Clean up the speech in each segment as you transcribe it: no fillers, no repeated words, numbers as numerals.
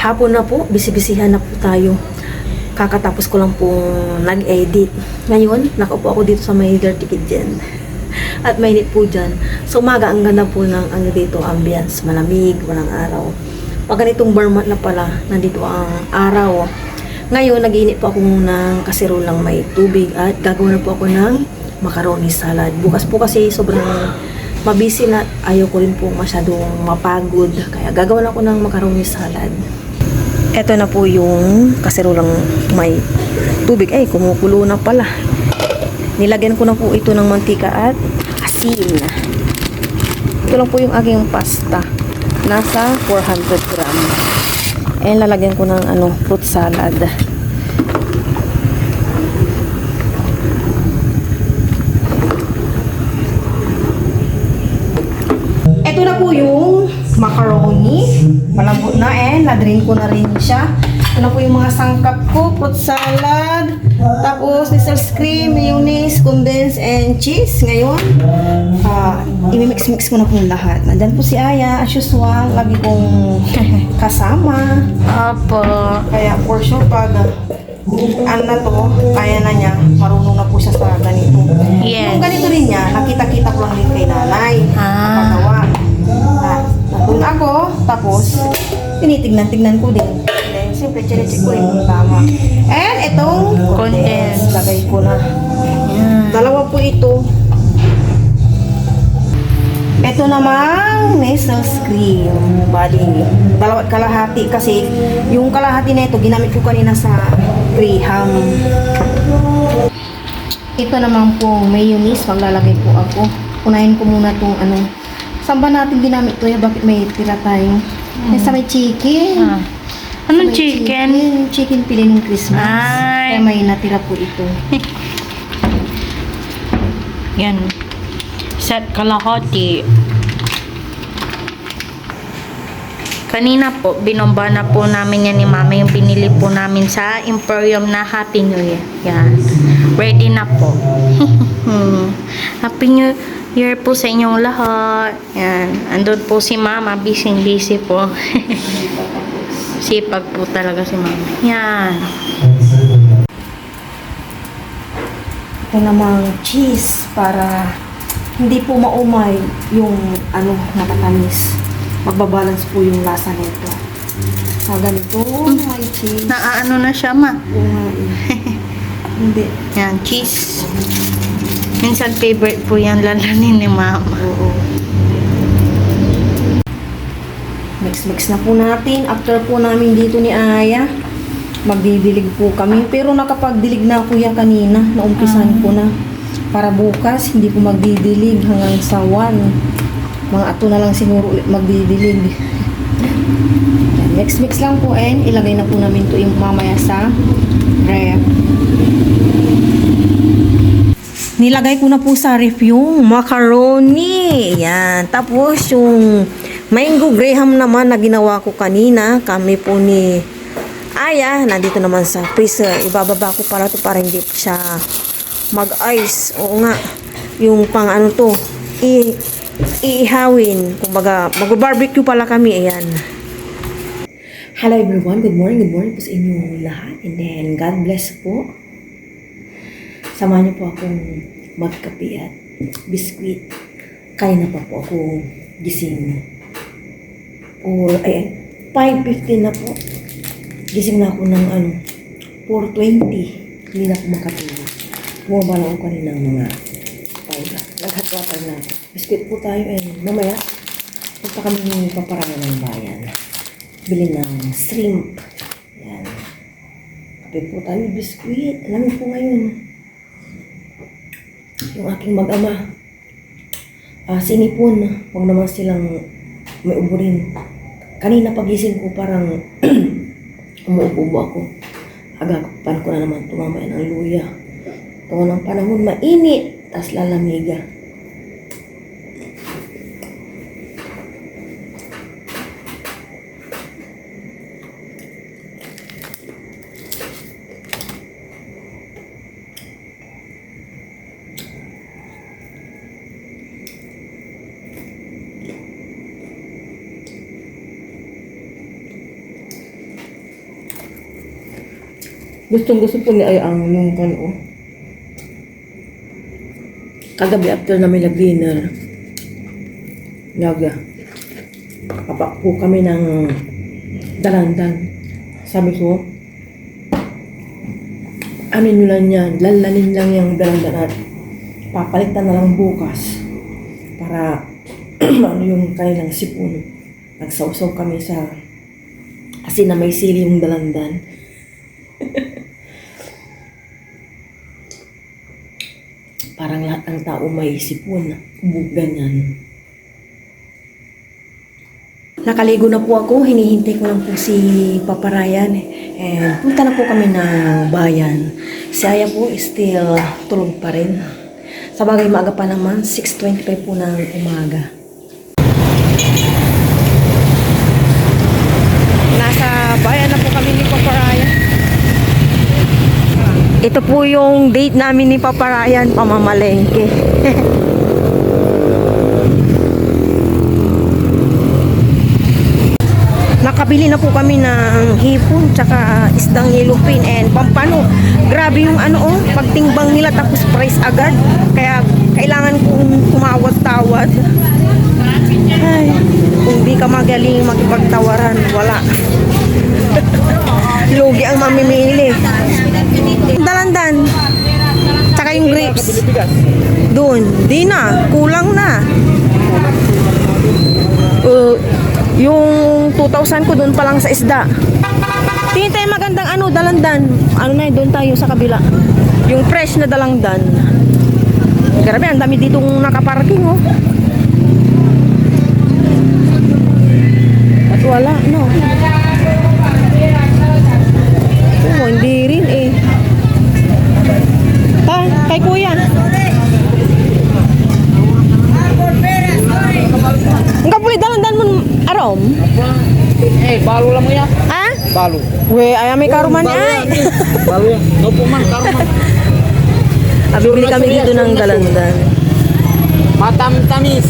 Hapon na po, bisibisihan na po tayo. Kakatapos ko lang po nag-edit. Ngayon, nakaupo ako dito sa may Dirty Kitchen. At mainit po dyan. So umaga, ang ganda po ng dito, ambience. Malamig, walang araw. Pag ganitong barmat na pala, nandito ang araw. Ngayon, nag-iinit po ako ng kasirolang may tubig at gagawa na po ako ng macaroni salad. Bukas po kasi sobrang mabisi na ayaw ko rin po masyadong mapagod. Kaya gagawa na ako ng macaroni salad. Ito na po yung kasirolang may tubig. Ay, kumukulo na pala. Nilagyan ko na po ito ng mantika at asin. Ito lang po yung aking pasta. Nasa 400 gram. And lalagyan ko ng fruit salad. Ito na po yung macaroni. Malambot na na-drain ko na rin siya. Ito na po yung mga sangkap ko. Fruit salad. Tapos, Nestl's cream, mayonnaise, condensed, and cheese. Ngayon, imimix-mix ko na po yung lahat. Nandyan po si Aya. As usual, lagi kong kasama. Opo. Kaya, for sure, pag na to, kaya na niya. Marunong na po siya sa ganito. Yes. Yung ganito rin niya, nakita-kita ko lang din kay nanay. Napagawa. Nandun ako, tapos, tinitignan-tignan ko din. Siyempre, check ko rin kung tama. And itong condensed. Lagay ko na. Dalawa po ito. Ito namang Nestl's cream body. Dalawa't kalahati kasi yung kalahati na ito ginamit ko kanina sa graham. Ito naman po mayonnaise. Maglalagay po ako. Unahin ko muna itong saan ba natin ginamit ito? Bakit may tira tayo? Sa may chicken. Anong chicken? Chicken pili ng Christmas. Ay. Kaya may natira po ito. Yan. Set kalahati. Kanina po, binomba na po namin yan ni Mama yung pinili po namin sa Emporium na Happy New Year. Yan. Ready na po. Happy New Year po sa inyong lahat. Yan. Andun po si Mama. Busy po. Sipag po talaga si Mama. Yan. Ito namang cheese para hindi po maumay yung matatamis. Magbabalance po yung lasa nito. Sa ganito, may cheese. Naaano na siya, Ma? Hindi. Yan, cheese. Minsan favorite po yan lalanin ni Mama. Oo. Mix na po natin. After po namin dito ni Aya, magdidilig po kami. Pero nakapagdilig na ako yan kanina. Naumpisan ko na. Para bukas, hindi po magdidilig hanggang sa 1. Mga ato na lang siguro ulit magdidilig. Mix lang po ilagay na po namin ito yung mamaya sa ref. Nilagay ko na po sa ref yung macaroni. Yan. Tapos yung mango graham naman na ginawa ko kanina. Kami po ni Aya. Nandito naman sa freezer. Ibababa ko para to para hindi siya mag-ice. Oo nga. Yung pang iihawin. Kumbaga, mag-barbecue pala kami. Ayan. Hello everyone. Good morning. Good morning po sa inyo lahat. And then, God bless po. Samahan niyo po akong magkape at biskuit. Kaya na pa po ako gising. Or, 5:15 na po. Gising na ako ng 4:20. Hindi na ako makatulog. Bumaba lang ako kanina ng mga 5. Naghatwatan na ako. Biskuit po tayo mamaya. Punta kami paparama ng bayan. Bili ng shrimp. Yan. Kape po tayo biskuit. Alam niyo po ngayon. Yung aking mag-ama. Sinipon. Huwag naman silang may uburin. Kanina pagising ko parang umuubo ako. Agapan ko na naman tumamay ng luya. Tawa ng panahon mainit. Tas lalamiga. Gustong-gusto po ni ay ang yung kano. Kagabi after namin nag-dinner, kapak po kami ng dalandan. Sabi ko, ano nyo lang yan, lalanin lang yung dalandan at papalitan na lang bukas para ano yung kanilang sipon. Nagsawsaw kami sa kasi na may sili yung dalandan. Parang lahat ng tao may sipon, ganyan. Nakaligo na po ako, hinihintay ko lang po si Papa Ryan. And punta na po kami ng bayan. Si Aya po still tulog pa rin. Sa bagay maaga pa naman, 6:25 po ng umaga. Nasa bayan na po kami ni Papa Ryan. Ito po yung date namin ni Papa Ryan, pamamalengke. Nakabili na po kami ng hipon tsaka isdang yellowfin and pampano. Grabe yung pagtimbang nila tapos price agad. Kaya kailangan kong tumawad-tawad. Ay, kung di ka magaling makipagtawaran, wala. Lugi ang mamimili. Dalandan. Tsaka yung grapes. Doon. Di na. Kulang na. Yung 2,000 ko doon pa lang sa isda. Tingin tayo magandang dalandan. Doon tayo sa kabila. Yung fresh na dalandan. Grabe, ang dami ditong nakaparking, oh. At wala, no. Oh, hindi rin, eh. Kay kuya. Ang kapuli dalandan mo arom? Balo lang mo ya. Ha? Balo. We, ay may karuman ay. Balo. No po man, karuman. Bibili kami dito ng dalandan. Matam-tamis.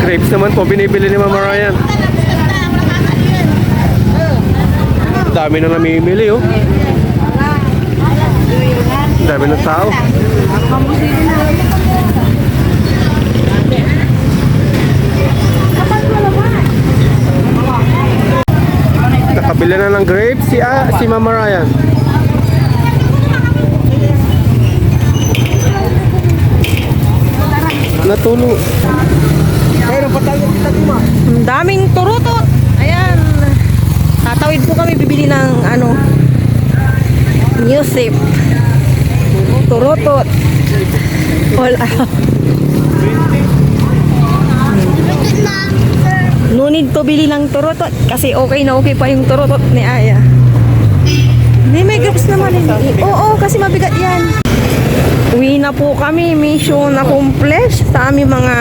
Grapes naman po, binibili ni Mama Ryan. Dami na namimili, oh. Dami ng tao. Nakabili na ng grapes si Mama Ryan. Natulo. Ang daming turutot. Ayan. Tatawid po kami bibili ng music. Turutot. Wala. No need to bili ng turutot kasi okay na okay pa yung turutot ni Aya. Hindi, may groups naman. Oo, kasi mabigat yan. Uwi na po kami. Mission accomplished sa aming mga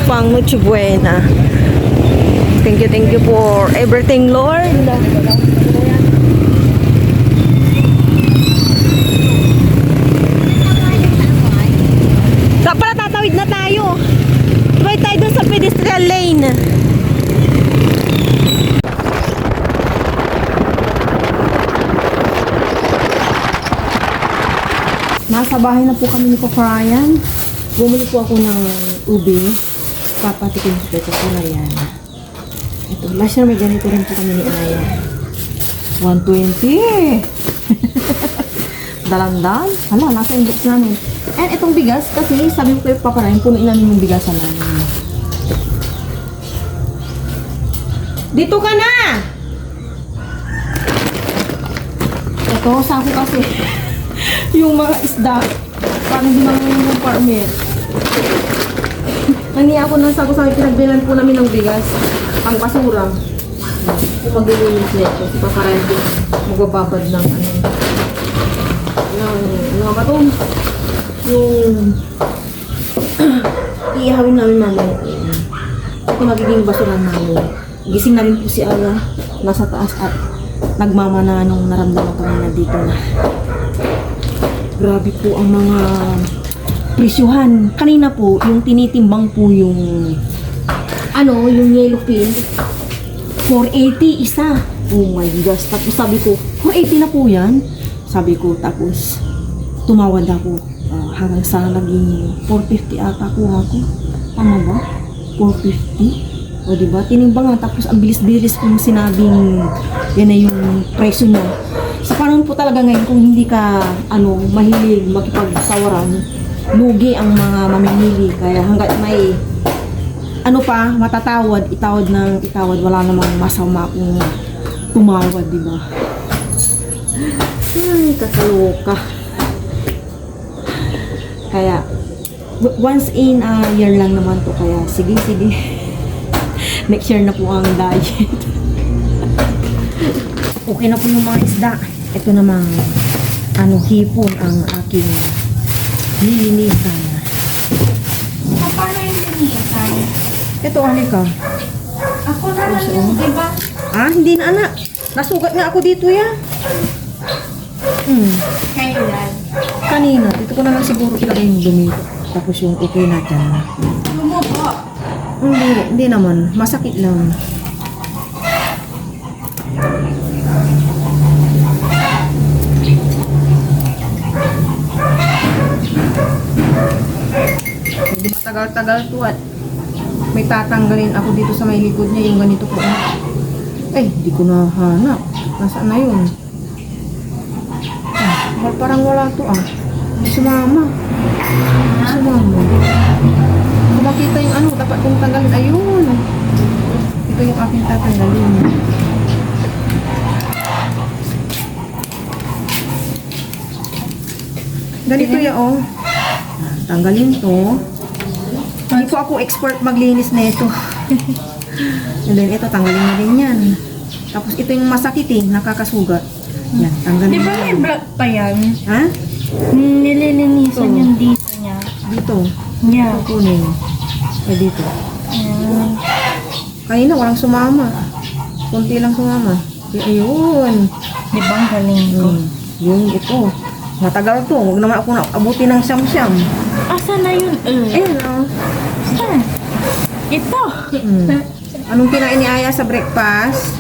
pang Noche Buena. Thank you for everything, Lord. Pala tatawid na tayo. Tuwid tayo dun sa pedestrian lane. Nasa bahay na po kami ni Papa Ryan. Bumili po ako ng ubi. Papatikin ko ito po na yan. Ito, last year may ganito rin po kami ni Aya. 120! Dalandan? Hala, nasa inbox namin. And itong bigas, kasi sabi ko kay Papa Ryan, punuin namin yung bigasan namin. Dito ka na! Ito, sako kasi yung mga isda. Parang hindi naman yung permit. Nangi ako ng sabi pinagbilan po namin ng bigas. Pang basura. Kung maglilinis na ito, si Papa Randy, magbababad ng ano ba ito? Yung iihawin namin mamaya. Ito magiging basura namin. Gising na rin po si Aya. Nasa taas at nagmamana nung naramdaman kami na dito na. Grabe po ang mga presyuhan. Kanina po, yung tinitimbang po yung yung yellow pin. 480 isa. Oh my gosh. Tapos sabi ko, 480 na po yan. Sabi ko, tapos tumawad ako. Hanggang sa naging 450 ata kuha ko. Tama ba? 450? O diba? Tinimbang tapos ang bilis-bilis kung sinabing yan na yung presyo niya. Sa panahon po talaga ngayon kung hindi ka mahilig makipagtawaran, lugi ang mga mamimili. Kaya hanggat may matatawad, itawad ng itawad, wala namang masama kung tumawad, diba? Ay, kakaloka. Kaya, once in a year lang naman to, kaya sige. Next year na po ang diet. Okay na po yung mga isda. Ito namang, hipon ang aking lilinisan. Paano yung linisan? Ito, ka? Ako na lang yung iba. Hindi na, anak. Nasugat nga ako dito, ya. Kailan? Kanina. Dito ko na lang siguro ilagay yung dumi. Tapos yung okay na dyan. Lumubo. Hindi naman. Masakit lang. Hindi matagal-tagal to at may tatanggalin ako dito sa may likod niya yung ganito po. Hindi ko nahanap. Nasaan na yun? Parang wala to Sumama. Kung makita yung dapat kong tanggalin. Ayun. Ito yung aking tatanggalin. Ganito yan, tanggalin to. Hindi po ako expert maglinis na ito. And then ito, tanggalin na rin yan. Tapos ito yung masakit nakakasugat. Yan, tanggalin Di ba na may yan. black pa yan? Ha? Nililinisan Oo. yung dito niya. Dito. Yeah. Kukunin. Dito. Ayan. Kanina walang sumama. Kunti lang sumama. Ayun. Di ba ang galing ko? Yung ito. Matagal to. Huwag naman ako abutin ng siyam-siyam. Asa na yun? Ayun, Saan? Ito. Anong kinain ni Aya sa breakfast?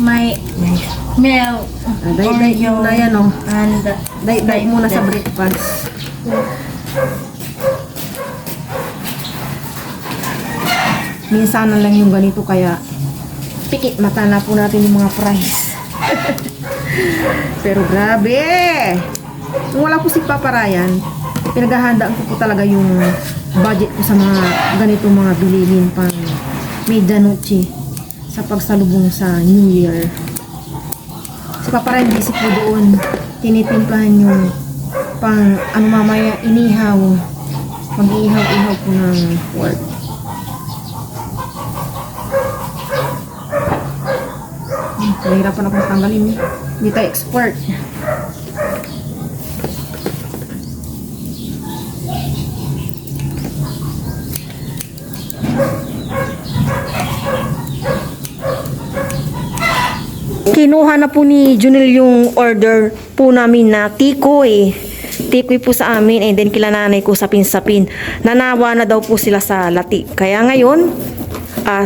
May milk. Day-day muna yan, And Day muna sa breakfast. Minsan na lang yung ganito kaya pikit mata na po natin yung mga price. Pero grabe! Kung wala po si Papa Ryan, pinaghahandaan ko po talaga yung budget ko sa mga ganitong mga bilihin pang medianoche sa pagsalubong sa New Year. Si Papa Ryan busy po doon. Tinitimplahan yung pang mamaya inihaw. Mag-iihaw-ihaw po ng pork. Nahirapan akong tanggalin. Hindi tayo expert. Kinuha na po ni Junel yung order po namin na tikoy. Tikoy po sa amin and then kila nanay ko sapin-sapin. Nanawa na daw po sila sa lati. Kaya ngayon,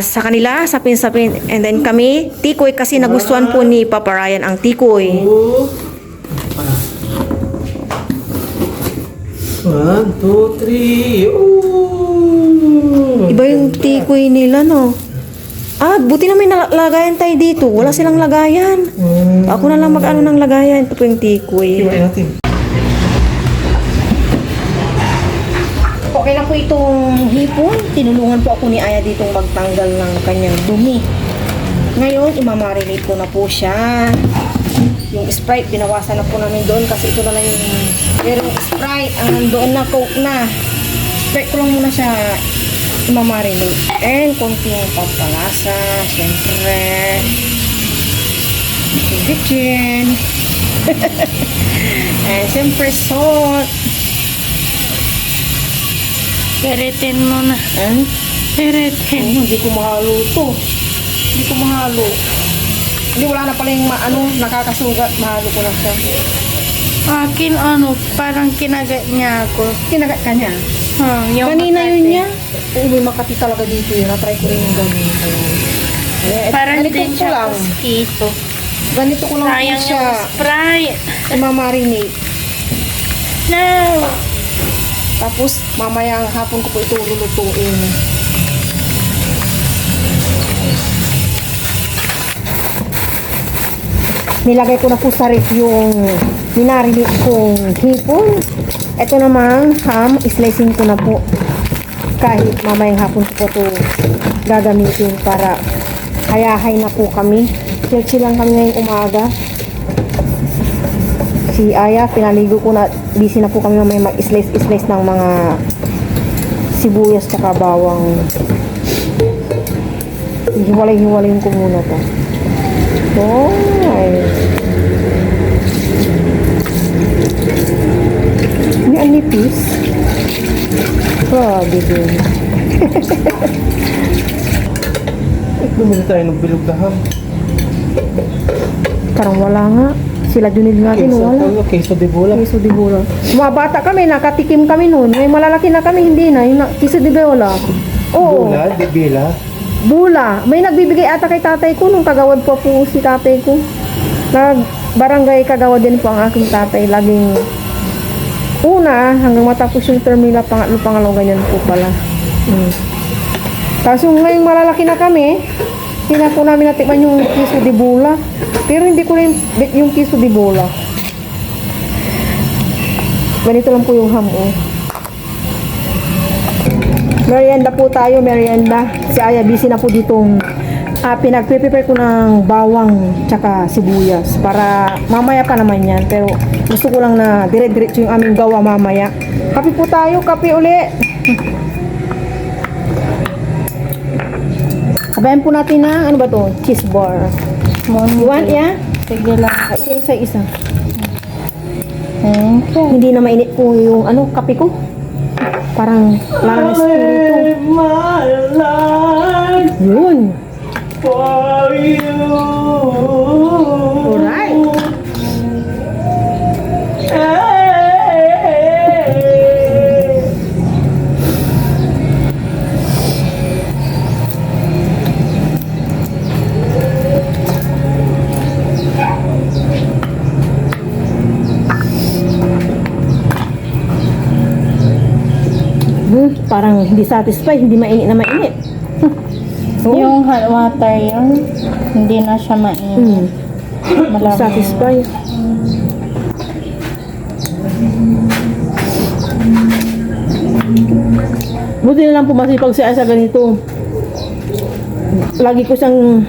sa kanila, sapin-sapin. And then kami, tikoy kasi nagustuhan po ni Papa Ryan ang tikoy. 1, 2, 3. Iba yung tikoy nila, no? Buti na may lagayan tayo dito. Wala silang lagayan. Ako na lang mag-ano ng lagayan. Ito po yung tikoy. Iwain natin. Okay lang po itong hipon. Tinulungan po ako ni Aya ditong magtanggal ng kanyang dumi. Ngayon, imamarinate ko na po siya. Yung Sprite, binawasan na po namin doon kasi ito na lang yung merong Sprite. Sprite, ang nandoon na Coke na. Sprite ko lang muna siya imamarinate. And konting pampalasa, syempre. Bitchin. And syempre salt. Peritin mo na. And Peritin. hindi ko mahalo to. Hindi ko mahalo. Hindi, wala na pala yung nakakasugat. Mahalo ko na siya. Akin parang kinagat niya ako. Kinagat ka niya. Yung Kanina Makati. yun niya. Oo, may Makati talaga dito yun. Na-try ko rin yung ganun. Parang ganito din ko siya lang. mosquito. Ganito ko lang po Sayang siya yung Sprite. imamarinate. No. Tapos, mamaya hapon ko po ito lulutuin. Nilagay ko na po sa ref yung minarinate kong hipon. Ito namang ham, slicing ko na po. Kahit mamayang hapon ko po ito gagamitin para hayahay na po kami. Chill lang kami ngayong umaga. Si Aya, pinaligo ko na, busy na po kami mamaya mag-slice ng mga sibuyas tsaka bawang. Hiwalay-hiwalayin ko muna to. Oh, ay. Ini ang nipis. Grabe din. Bumili tayo ng bilog na ham. Parang wala nga. Sila Junil nga din, wala. Queso de bola. Queso de bola. Mga bata kami, nakatikim kami noon. May malalaki na kami, hindi na. Yung queso de bola. Oo. Bola, de bela. Bula. May nagbibigay ata kay tatay ko nung kagawad po si tatay ko. Barangay kagawad din po ang aking tatay. Laging una, hanggang matapos yung term nila, pangatlo, pangalaw, ganyan po pala. Kaso ngayong malalaki na kami, hindi na po namin natikman yung queso de bola. Pero hindi ko rin yung queso de bola. Ganito lang po yung ham, oh. Merienda po tayo, merienda. Si Aya, busy na po ditong pinag-prepare ko ng bawang tsaka sibuyas para mamaya pa naman yan. Pero gusto ko lang na dire-diretso yung aming gawa mamaya. Kape po tayo, kape uli. Sabayan po natin na, ano ba to? Cheese bar. You want, yeah? Sige lang. Isa-isa. Okay. Hindi na mainit po yung kape ko. Parang larang espiritu. Yun. For you. Alright. Parang hindi satisfied, hindi mainit na mainit. Yung hot water yun, hindi na siya mainit. Malamig. Satisfied. Buti na lang po masipag si Aya sa ganito. Lagi ko siyang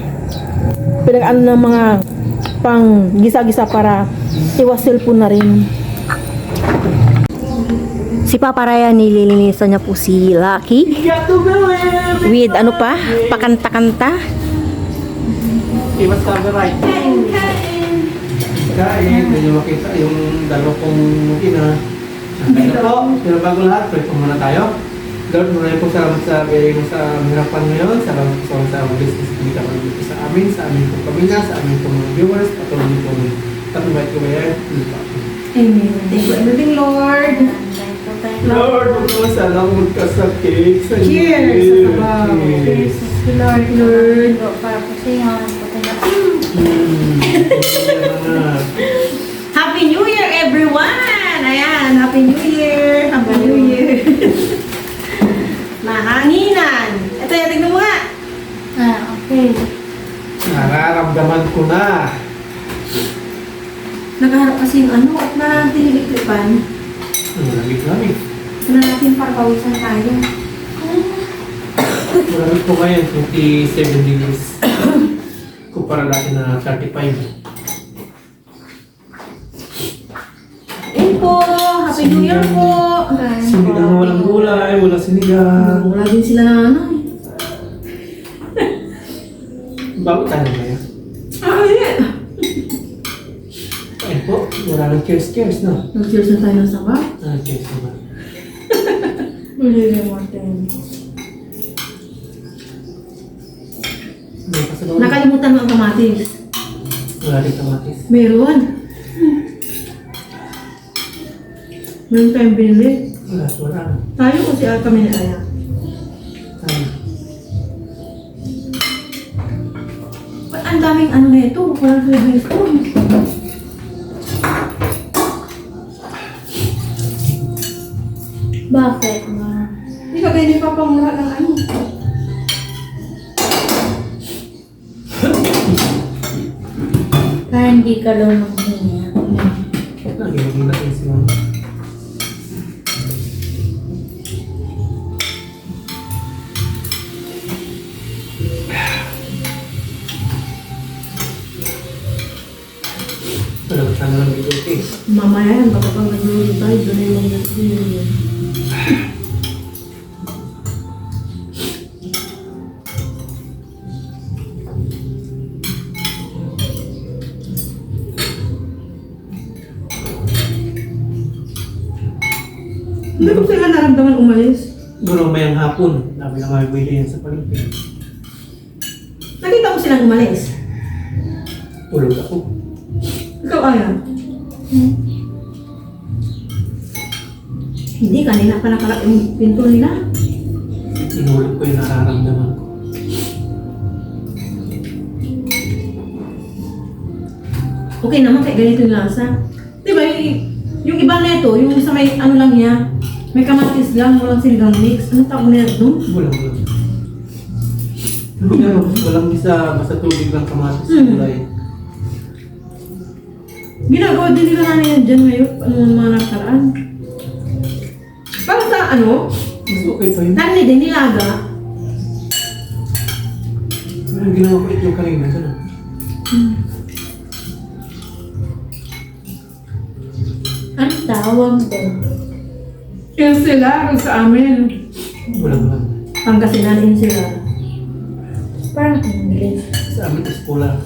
pinag-ano ng mga pang gisa-gisa para iwas cellphone na rin. Si Papa Ryan, nililinisan niya po si Lucky. With ano pa? Pakanta-kanta. Iwas ka na right. Kain, medyo makita yung dalawa kong ina. Ito po, pero bago lahat, pray po muna tayo. Lord, maraming po salamat sa biyaya mo sa hirapan ngayon. Salamat po sa business na kami dito sa amin, sa aming pong pamilya, sa aming pong mga viewers, patuloy po tatubay ko ngayon. Amen. Thank you, everything, Lord. Lord, huwag naman sana akong magkasakit sa inyo. Cheers! Sa sabaw. Cheers! Lord, Lord. Para po siya. Happy New Year, everyone! Ayan, Happy New Year! Happy New Year! Mahanginan! Ito, tignan mo nga! Okay. Nararamdaman ko na. Naghaharap kasi yung at na natin yung iklipan. Malamig-lamig. Na natin para pawisan tayo. Malamig po ngayon, 27 degrees. Kumpara natin na 35. Ayun po! Happy Happy New Year po! Sinigang na walang gulay, walang sinigang. Wala din sila nanay. Bago tayo ba yan? Ay! Ayun po, wala nang cheers, no? Nag-cheers na tayo ng saba. Cheers naman. Hindi Martin. May pasabaw. Nakalimutan mo ang kamatis. Wala rin kamatis. Meron. Meron tayong binili. Wala. Tayo kasi kami ni Aya. Tama. Ba't ang daming ano na ito? Walang flavor spoon. Bakit? Hindi ka ganyan papamura ng ano. Para hindi ka lang maghinga. Naging natin si Mama. Wala ba sana lang dito, okay? Mamaya yan, baka pang nagluluto tayo, doon ay mag-natin. Hindi ko sila naramdaman umalis. Doon mayang hapon, dami na nga bili yan sa palengke. Nakita mo silang umalis. Tulog ako. Ikaw, Aya. Hindi, kanina pa nakalak yung pinto nila. Inulog ko yung nararamdaman ko. Okay naman, kaya ganito yung lasa. Diba, yung iba na ito, yung sa may ano lang niya, may kamatis lang, walang sinigang mix. Ano tawag nila doon? Walang isa, basta tubig lang kamatis sa gulay. Ginagawa din nila na yan dyan ngayon, ano mga nakaraan. Para sa ano, Mas okay pa yun. nani din nilaga. Ang ginawa ko ito yung kanina, sana. Ang tawag doon. Yan sila, kung sa amin. Walang. Pangasinan sila. Parang English. Sa amin, Espola.